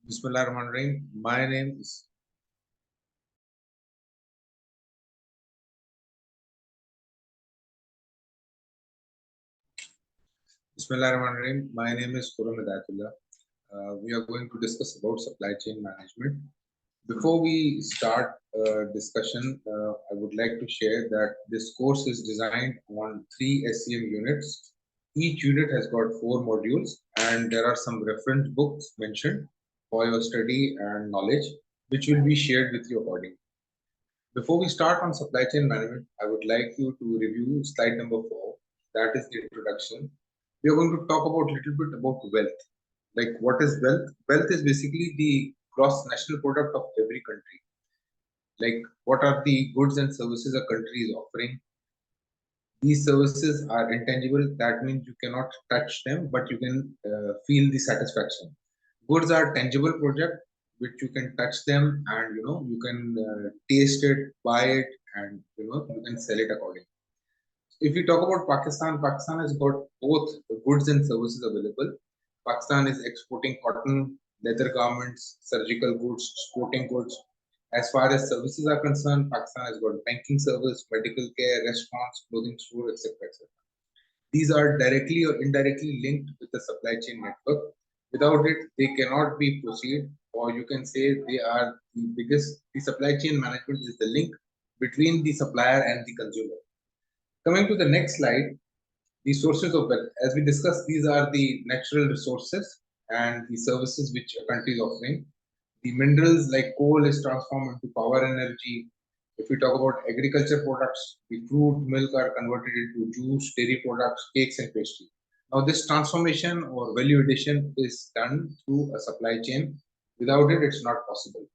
Bismillahirrahmanirrahim. My name is Bismillahirrahmanirrahim. My name is Kuram Hidayatullah. We are going to discuss about supply chain management. Before we start discussion, I would like to share that this course is designed on 3 SCM units. Each unit has got 4 modules, and there are some reference books mentioned for your study and knowledge, which will be shared with you accordingly. Before we start on supply chain management, I would like you to review slide number 4. That is the introduction. We are going to talk about a little bit about wealth. Like, what is wealth? Wealth is basically the gross national product of every country. Like, what are the goods and services a country is offering? These services are intangible. That means you cannot touch them, but you can feel the satisfaction. Goods are tangible project which you can touch them, and you can taste it, buy it, and you can sell it accordingly. If we talk about Pakistan, Pakistan has got both goods and services available. Pakistan is exporting cotton, leather garments, surgical goods, sporting goods. As far as services are concerned, Pakistan has got banking service, medical care, restaurants, clothing store, etc. etc. These are directly or indirectly linked with the supply chain network. Without it, they cannot be proceed, or you can say they are the biggest. The supply chain management is the link between the supplier and the consumer. Coming to the next slide, the sources of wealth. As we discussed, these are the natural resources and the services which a country is offering. The minerals like coal is transformed into power energy. If we talk about agriculture products, the fruit, milk are converted into juice, dairy products, cakes, and pastry. Now, this transformation or value addition is done through a supply chain. Without it, it's not possible.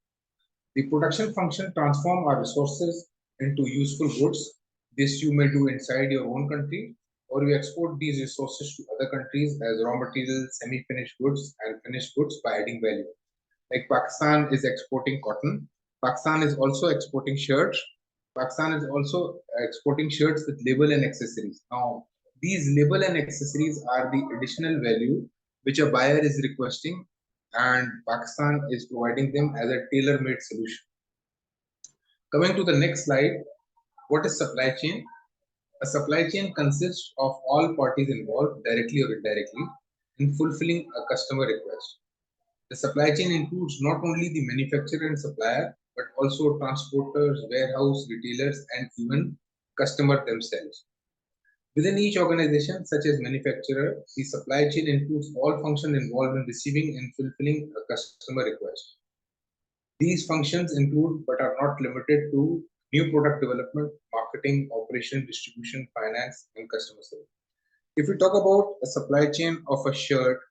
The production function transform our resources into useful goods. This you may do inside your own country, or you export these resources to other countries as raw materials, semi-finished goods, and finished goods by adding value. Like Pakistan is exporting cotton. Pakistan is also exporting shirts. Pakistan is also exporting shirts with label and accessories. Now, these label and accessories are the additional value which a buyer is requesting, and Pakistan is providing them as a tailor-made solution. Coming to the next slide, what is supply chain? A supply chain consists of all parties involved, directly or indirectly, in fulfilling a customer request. The supply chain includes not only the manufacturer and supplier, but also transporters, warehouse, retailers, and even customer themselves. Within each organization, such as manufacturer, the supply chain includes all functions involved in receiving and fulfilling a customer request. These functions include, but are not limited to, new product development, marketing, operation, distribution, finance, and customer service. If we talk about a supply chain of a shirt,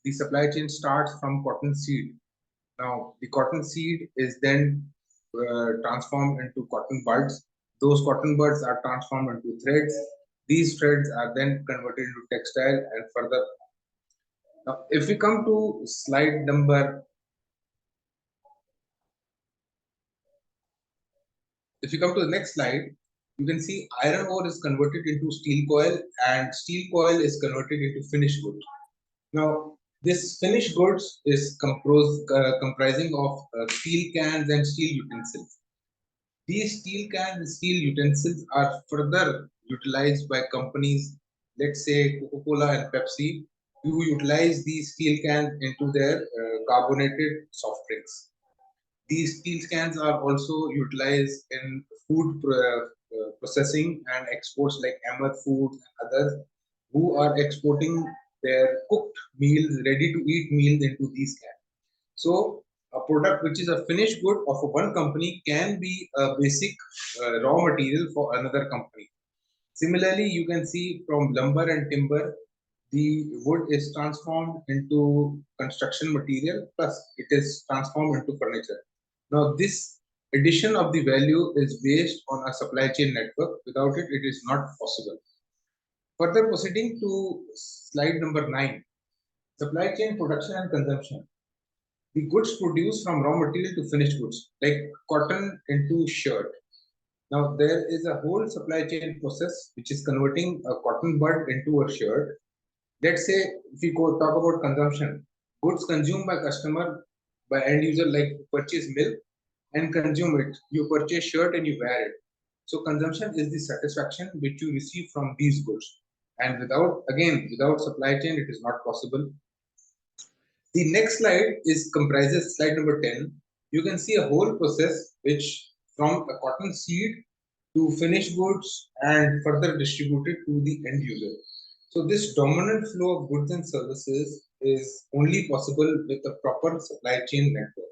the supply chain starts from cotton seed. Now, the cotton seed is then transformed into cotton buds. Those cotton buds are transformed into threads. These threads are then converted into textile and further. Now, if we come to slide number, if you come to the next slide, you can see iron ore is converted into steel coil, and steel coil is converted into finished goods. Now, this finished goods is comprising of steel cans and steel utensils. These steel cans and steel utensils are further utilized by companies, let's say Coca-Cola and Pepsi, who utilize these steel cans into their carbonated soft drinks. These steel cans are also utilized in food processing and exports like Ahmed Foods and others, who are exporting their cooked meals, ready to eat meals into these cans. So a product which is a finished good of one company can be a basic raw material for another company. Similarly, you can see from lumber and timber, the wood is transformed into construction material, plus it is transformed into furniture. Now, this addition of the value is based on a supply chain network. Without it, it is not possible. Further proceeding to slide number 9, supply chain production and consumption. The goods produced from raw material to finished goods, like cotton into shirt. Now, there is a whole supply chain process which is converting a cotton bud into a shirt. Let's say if we go talk about consumption, goods consumed by customer, by end user, like you purchase milk and consume it. You purchase shirt and you wear it. So consumption is the satisfaction which you receive from these goods. And without supply chain, it is not possible. The next slide comprises slide number 10. You can see a whole process which from a cotton seed to finished goods and further distributed to the end user. So this dominant flow of goods and services is only possible with a proper supply chain network.